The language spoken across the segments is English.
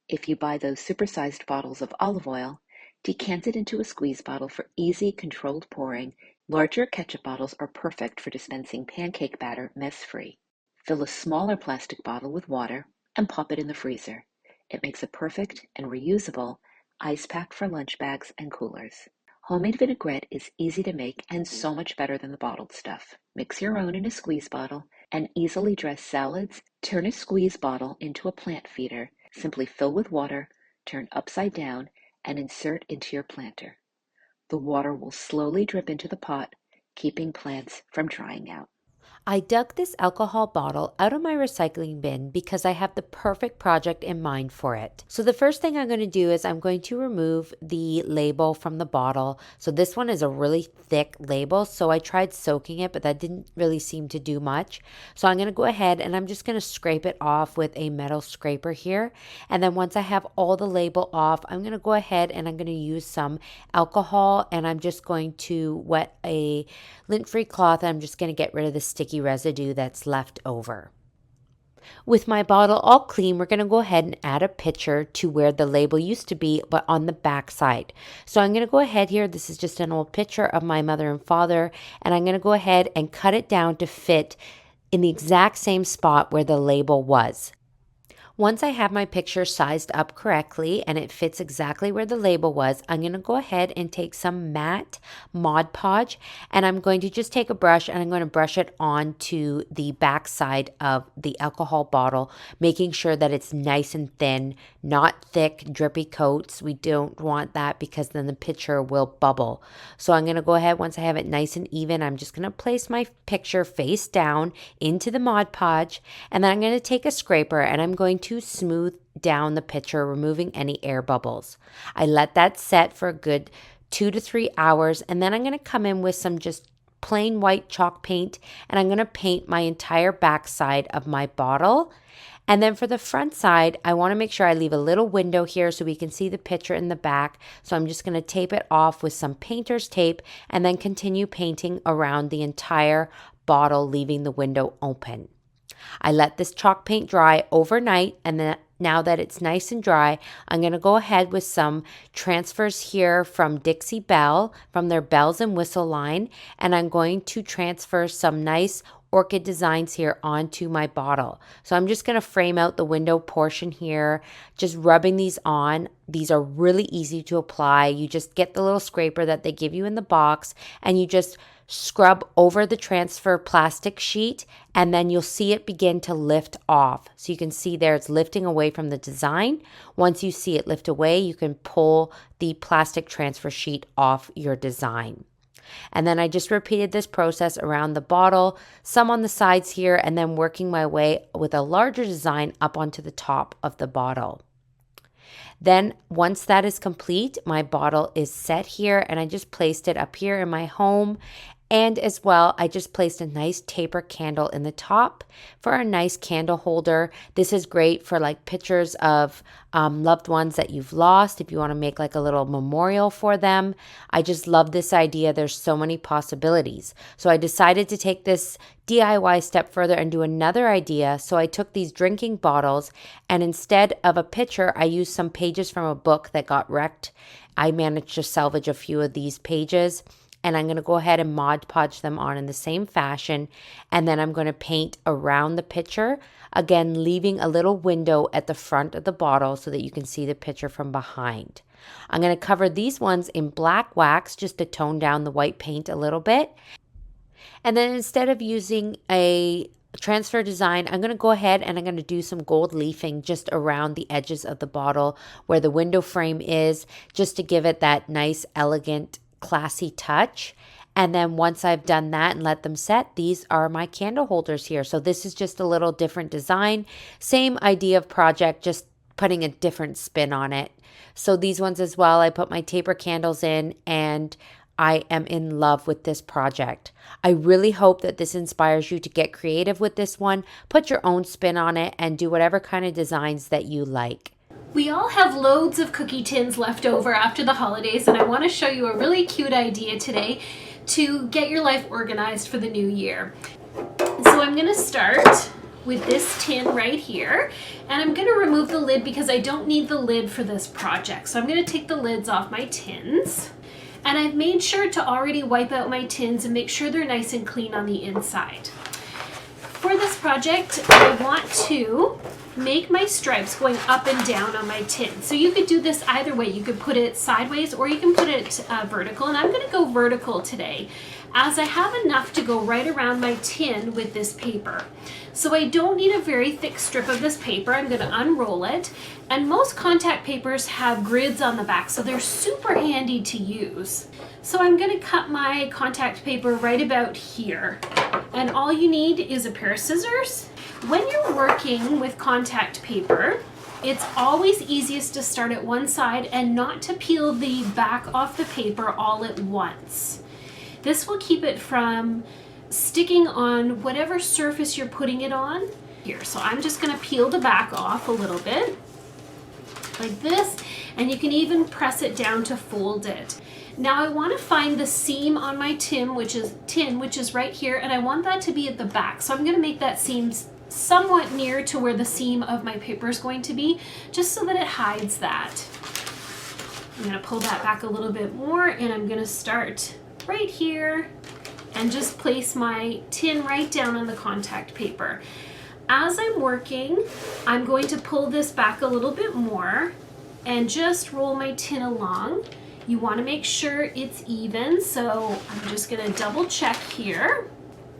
If you buy those supersized bottles of olive oil, decant it into a squeeze bottle for easy, controlled pouring. Larger ketchup bottles are perfect for dispensing pancake batter mess-free. Fill a smaller plastic bottle with water and pop it in the freezer. It makes a perfect and reusable ice pack for lunch bags and coolers. Homemade vinaigrette is easy to make and so much better than the bottled stuff. Mix your own in a squeeze bottle and easily dress salads. Turn a squeeze bottle into a plant feeder. Simply fill with water, turn upside down, and insert into your planter. The water will slowly drip into the pot, keeping plants from drying out. I dug this alcohol bottle out of my recycling bin because I have the perfect project in mind for it. So the first thing I'm going to do is I'm going to remove the label from the bottle. So this one is a really thick label, so I tried soaking it, but that didn't really seem to do much. So I'm going to go ahead and I'm just going to scrape it off with a metal scraper here. And then once I have all the label off, I'm going to go ahead and I'm going to use some alcohol, and I'm just going to wet a lint-free cloth, and I'm just going to get rid of the sticky residue that's left over. With my bottle all clean, we're going to go ahead and add a picture to where the label used to be, but on the back side. So I'm going to go ahead here. This is just an old picture of my mother and father, and I'm going to go ahead and cut it down to fit in the exact same spot where the label was. Once I have my picture sized up correctly and it fits exactly where the label was, I'm going to go ahead and take some matte Mod Podge, and I'm going to just take a brush and I'm going to brush it onto the back side of the alcohol bottle, making sure that it's nice and thin, not thick, drippy coats. We don't want that because then the picture will bubble. So I'm going to go ahead, once I have it nice and even, I'm just going to place my picture face down into the Mod Podge, and then I'm going to take a scraper and I'm going to smooth down the picture, removing any air bubbles. I let that set for a good 2 to 3 hours, and then I'm going to come in with some just plain white chalk paint, and I'm going to paint my entire back side of my bottle. And then for the front side, I want to make sure I leave a little window here so we can see the picture in the back. So I'm just going to tape it off with some painter's tape and then continue painting around the entire bottle, leaving the window open. I let this chalk paint dry overnight, and then now that it's nice and dry, I'm going to go ahead with some transfers here from Dixie Belle, from their Bells and Whistle line, and I'm going to transfer some nice orchid designs here onto my bottle. So I'm just going to frame out the window portion here, just rubbing these on. These are really easy to apply. You just get the little scraper that they give you in the box, and you just scrub over the transfer plastic sheet, and then you'll see it begin to lift off. So you can see there it's lifting away from the design. Once you see it lift away, you can pull the plastic transfer sheet off your design. And then I just repeated this process around the bottle, some on the sides here, and then working my way with a larger design up onto the top of the bottle. Then once that is complete, my bottle is set here, and I just placed it up here in my home. And as well, I just placed a nice taper candle in the top for a nice candle holder. This is great for like pictures of loved ones that you've lost, if you want to make like a little memorial for them. I just love this idea. There's so many possibilities. So I decided to take this DIY step further and do another idea. So I took these drinking bottles, and instead of a pitcher, I used some pages from a book that got wrecked. I managed to salvage a few of these pages, and I'm going to go ahead and Mod Podge them on in the same fashion. And then I'm going to paint around the pitcher, again, leaving a little window at the front of the bottle so that you can see the pitcher from behind. I'm going to cover these ones in black wax just to tone down the white paint a little bit. And then instead of using a transfer design, I'm going to go ahead and I'm going to do some gold leafing just around the edges of the bottle where the window frame is, just to give it that nice, elegant, classy touch. And then once I've done that and let them set, these are my candle holders here. So this is just a little different design, same idea of project, just putting a different spin on it. So these ones as well, I put my taper candles in, and I am in love with this project. I really hope that this inspires you to get creative with this one, put your own spin on it, and do whatever kind of designs that you like. We all have loads of cookie tins left over after the holidays, and I want to show you a really cute idea today to get your life organized for the new year. So I'm going to start with this tin right here. And I'm gonna remove the lid because I don't need the lid for this project. So I'm gonna take the lids off my tins. And I've made sure to already wipe out my tins and make sure they're nice and clean on the inside. For this project, I want to make my stripes going up and down on my tin. So you could do this either way. You could put it sideways or you can put it vertical, and I'm gonna go vertical today as I have enough to go right around my tin with this paper. So I don't need a very thick strip of this paper. I'm gonna unroll it, and most contact papers have grids on the back, so they're super handy to use. So I'm gonna cut my contact paper right about here, and all you need is a pair of scissors. When you're working with contact paper, it's always easiest to start at one side and not to peel the back off the paper all at once. This will keep it from sticking on whatever surface you're putting it on here. So I'm just going to peel the back off a little bit like this, and you can even press it down to fold it. Now I want to find the seam on my tin, which is right here, and I want that to be at the back. So I'm going to make that seam somewhat near to where the seam of my paper is going to be, just so that it hides that. I'm going to pull that back a little bit more, and I'm going to start right here and just place my tin right down on the contact paper. As I'm working, I'm going to pull this back a little bit more and just roll my tin along. You want to make sure it's even, so I'm just going to double check here.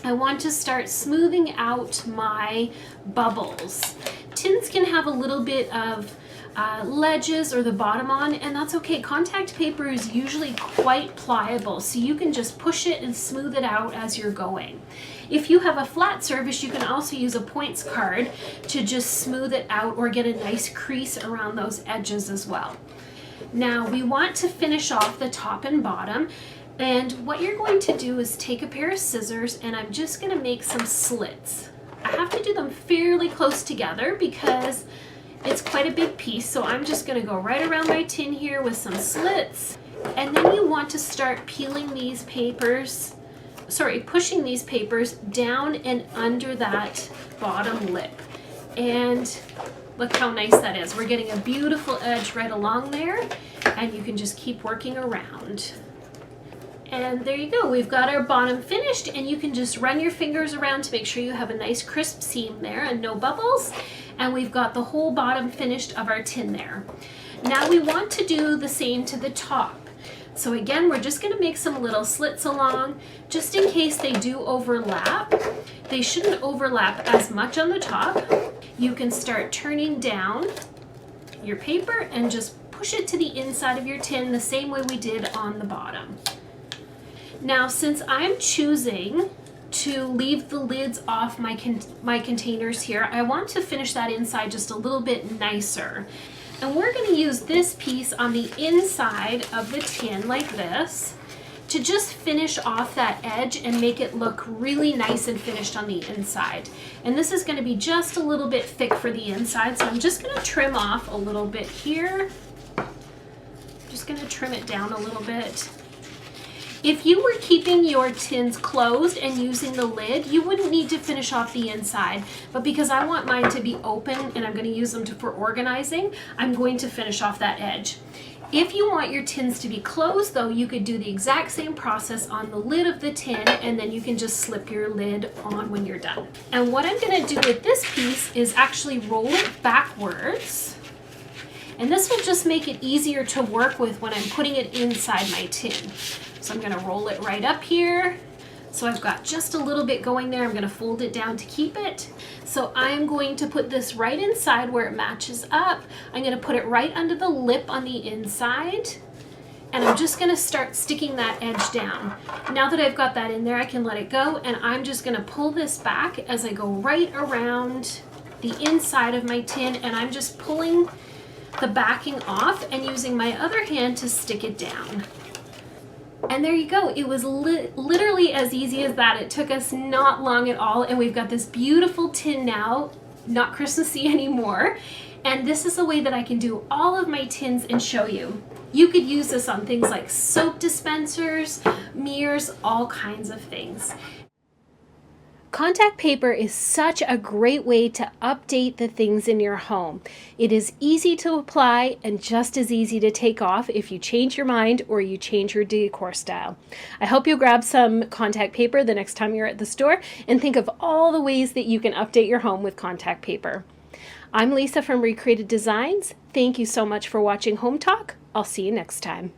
I want to start smoothing out my bubbles. Tins can have a little bit of ledges or the bottom on, and that's okay. Contact paper is usually quite pliable, so you can just push it and smooth it out as you're going. If you have a flat surface, you can also use a points card to just smooth it out or get a nice crease around those edges as well. Now we want to finish off the top and bottom, and what you're going to do is take a pair of scissors, and I'm just going to make some slits. I have to do them fairly close together because it's quite a big piece, so I'm just going to go right around my tin here with some slits. And then you want to start peeling these papers, pushing these papers down and under that bottom lip. And look how nice that is. We're getting a beautiful edge right along there, and you can just keep working around. And there you go, we've got our bottom finished, and you can just run your fingers around to make sure you have a nice crisp seam there and no bubbles. And we've got the whole bottom finished of our tin there. Now we want to do the same to the top. So again, we're just going to make some little slits along, just in case they do overlap. They shouldn't overlap as much on the top. You can start turning down your paper and just push it to the inside of your tin the same way we did on the bottom. Now, since I'm choosing to leave the lids off my containers here, I want to finish that inside just a little bit nicer. And we're going to use this piece on the inside of the tin like this to just finish off that edge and make it look really nice and finished on the inside. And this is going to be just a little bit thick for the inside, so I'm just going to trim off a little bit here. Just going to trim it down a little bit. If you were keeping your tins closed and using the lid, you wouldn't need to finish off the inside, but because I want mine to be open and I'm going to use them for organizing, I'm going to finish off that edge. If you want your tins to be closed though, you could do the exact same process on the lid of the tin, and then you can just slip your lid on when you're done. And what I'm going to do with this piece is actually roll it backwards. And this will just make it easier to work with when I'm putting it inside my tin. So I'm going to roll it right up here. So I've got just a little bit going there. I'm going to fold it down to keep it. So I'm going to put this right inside where it matches up. I'm going to put it right under the lip on the inside. And I'm just going to start sticking that edge down. Now that I've got that in there, I can let it go. And I'm just going to pull this back as I go right around the inside of my tin. And I'm just pulling the backing off and using my other hand to stick it down. And there you go. It was literally as easy as that. It took us not long at all, and we've got this beautiful tin now, not Christmassy anymore. And this is a way that I can do all of my tins and show you. You could use this on things like soap dispensers, mirrors, all kinds of things. Contact paper is such a great way to update the things in your home. It is easy to apply and just as easy to take off if you change your mind or you change your decor style. I hope you'll grab some contact paper the next time you're at the store and think of all the ways that you can update your home with contact paper. I'm Lisa from Recreated Designs. Thank you so much for watching Home Talk. I'll see you next time.